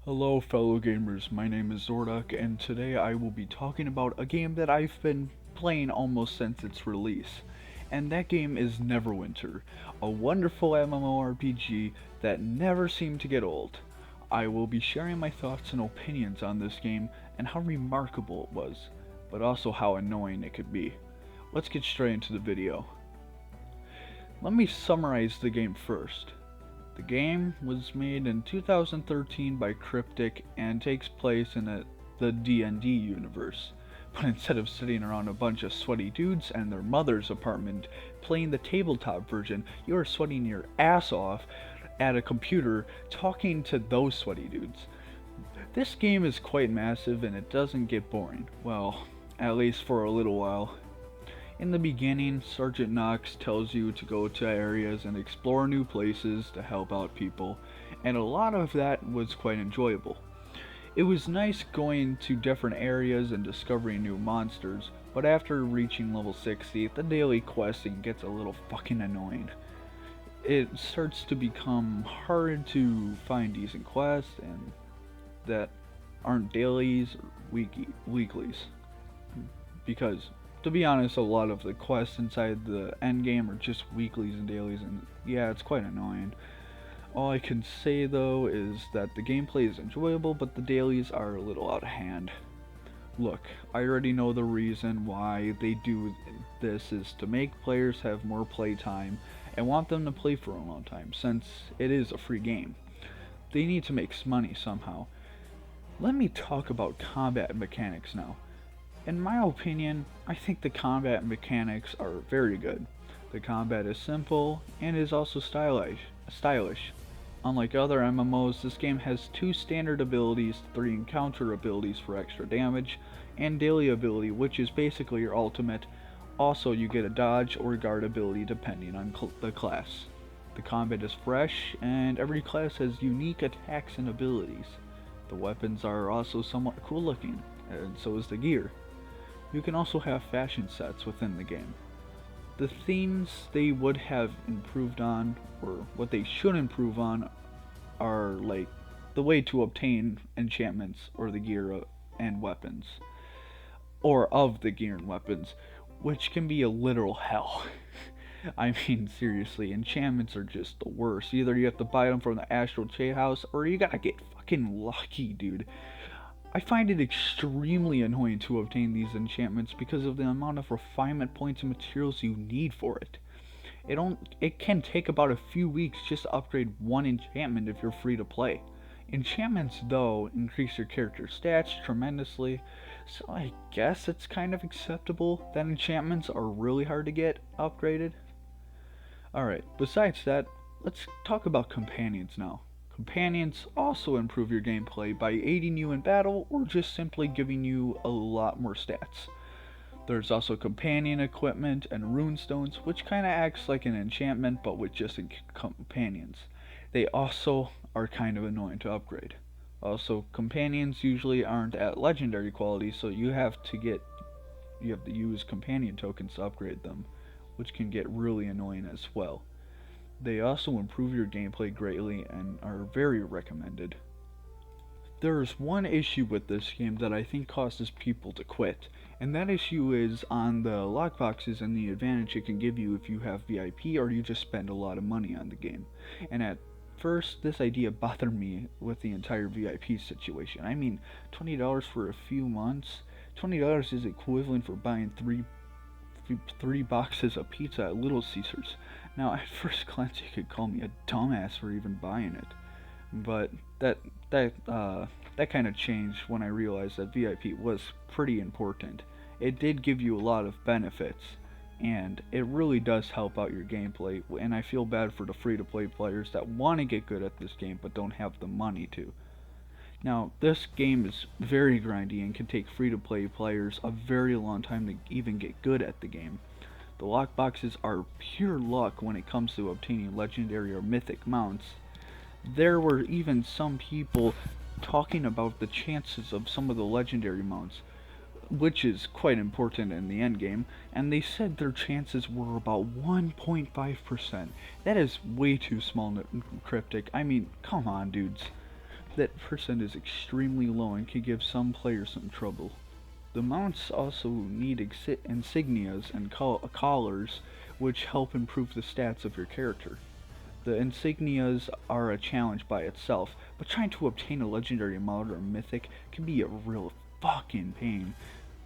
Hello fellow gamers, my name is Zorduk and today I will be talking about a game that I've been playing almost since its release. And that game is Neverwinter, a wonderful MMORPG that never seemed to get old. I will be sharing my thoughts and opinions on this game and how remarkable it was, but also how annoying it could be. Let's get straight into the video. Let me summarize the game first. The game was made in 2013 by Cryptic and takes place in the D&D universe. But instead of sitting around a bunch of sweaty dudes and their mother's apartment playing the tabletop version, you are sweating your ass off at a computer talking to those sweaty dudes. This game is quite massive and it doesn't get boring. Well, at least for a little while. In the beginning, Sergeant Knox tells you to go to areas and explore new places to help out people, and a lot of that was quite enjoyable. It was nice going to different areas and discovering new monsters, but after reaching level 60, the daily questing gets a little fucking annoying. It starts to become hard to find decent quests and that aren't dailies or weeklies, because to be honest, a lot of the quests inside the end game are just weeklies and dailies, and yeah, it's quite annoying. All I can say though is that the gameplay is enjoyable, but the dailies are a little out of hand. Look, I already know the reason why they do this is to make players have more playtime and want them to play for a long time, since it is a free game. They need to make money somehow. Let me talk about combat mechanics now. In my opinion, I think the combat mechanics are very good. The combat is simple and is also stylish. Unlike other MMOs, this game has 2 standard abilities, 3 encounter abilities for extra damage, and daily ability, which is basically your ultimate. Also, you get a dodge or guard ability depending on the class. The combat is fresh, and every class has unique attacks and abilities. The weapons are also somewhat cool looking, and so is the gear. You can also have fashion sets within the game. The themes they would have improved on, or what they should improve on, are like the way to obtain enchantments or the gear and weapons, or of the gear and weapons, which can be a literal hell. I mean, seriously, enchantments are just the worst. Either you have to buy them from the Astral Chain House, or you gotta get fucking lucky, dude. I find it extremely annoying to obtain these enchantments because of the amount of refinement points and materials you need for it. It can take about a few weeks just to upgrade one enchantment if you're free to play. Enchantments though increase your character's stats tremendously, so I guess it's kind of acceptable that enchantments are really hard to get upgraded. Alright, besides that, let's talk about companions now. Companions also improve your gameplay by aiding you in battle or just simply giving you a lot more stats. There's also companion equipment and runestones, which kinda acts like an enchantment but with just companions. They also are kind of annoying to upgrade. Also, companions usually aren't at legendary quality, so you have to use companion tokens to upgrade them, which can get really annoying as well. They also improve your gameplay greatly and are very recommended. There is one issue with this game that I think causes people to quit, and that issue is on the lockboxes and the advantage it can give you if you have VIP or you just spend a lot of money on the game. And at first, this idea bothered me with the entire VIP situation. I mean, $20 for a few months? $20 is equivalent for buying three boxes of pizza at Little Caesars. Now, at first glance, you could call me a dumbass for even buying it, but that kind of changed when I realized that VIP was pretty important. It did give you a lot of benefits, and it really does help out your gameplay. And I feel bad for the free-to-play players that want to get good at this game but don't have the money to. Now, this game is very grindy and can take free-to-play players a very long time to even get good at the game. The lockboxes are pure luck when it comes to obtaining legendary or mythic mounts. There were even some people talking about the chances of some of the legendary mounts, which is quite important in the endgame, and they said their chances were about 1.5%. That is way too small, Cryptic. I mean, come on, dudes. that percent is extremely low and can give some players some trouble. The mounts also need insignias and collars, which help improve the stats of your character. The insignias are a challenge by itself, but trying to obtain a legendary mount or mythic can be a real fucking pain.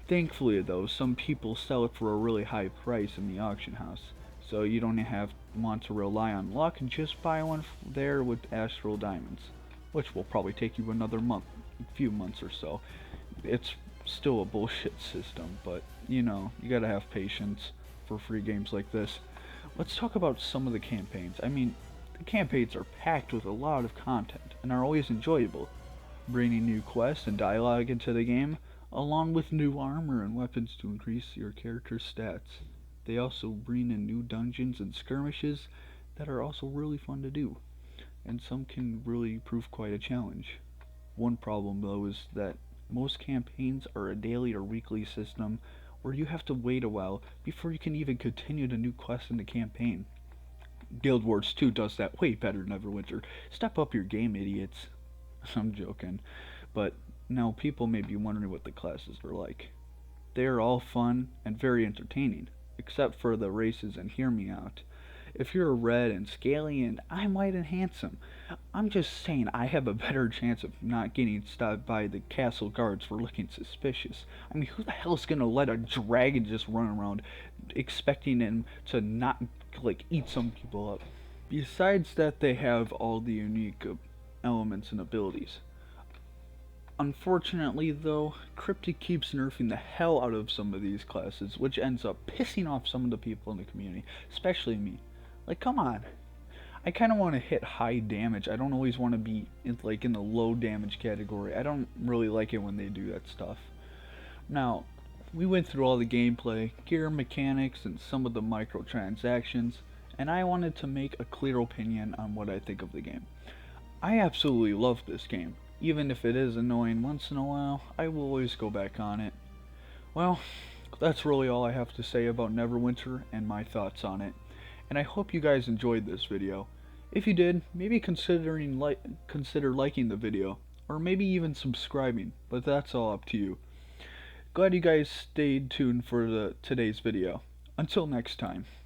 Thankfully, though, some people sell it for a really high price in the auction house, so you don't want to rely on luck and just buy one there with Astral Diamonds, which will probably take you another few months or so. It's still a bullshit system, but you know, you gotta have patience for free games like this. Let's talk about some of the campaigns. I mean, the campaigns are packed with a lot of content and are always enjoyable, bringing new quests and dialogue into the game, along with new armor and weapons to increase your character's stats. They also bring in new dungeons and skirmishes that are also really fun to do, and some can really prove quite a challenge. One problem though is that most campaigns are a daily or weekly system where you have to wait a while before you can even continue the new quests in the campaign. Guild Wars 2 does that way better than Neverwinter. Step up your game, idiots. I'm joking. But now people may be wondering what the classes are like. They are all fun and very entertaining, except for the races and hear me out. If you're a red and scaly and I'm white and handsome, I'm just saying I have a better chance of not getting stopped by the castle guards for looking suspicious. I mean, who the hell is gonna let a dragon just run around expecting him to not, like, eat some people up? Besides that, they have all the unique elements and abilities. Unfortunately, though, Cryptic keeps nerfing the hell out of some of these classes, which ends up pissing off some of the people in the community, especially me. Like, come on. I kind of want to hit high damage. I don't always want to be in the low damage category. I don't really like it when they do that stuff. Now, we went through all the gameplay, gear mechanics, and some of the microtransactions, and I wanted to make a clear opinion on what I think of the game. I absolutely love this game. Even if it is annoying once in a while, I will always go back on it. Well, that's really all I have to say about Neverwinter and my thoughts on it. And I hope you guys enjoyed this video. If you did, maybe consider liking the video, or maybe even subscribing, but that's all up to you. Glad you guys stayed tuned for today's video. Until next time.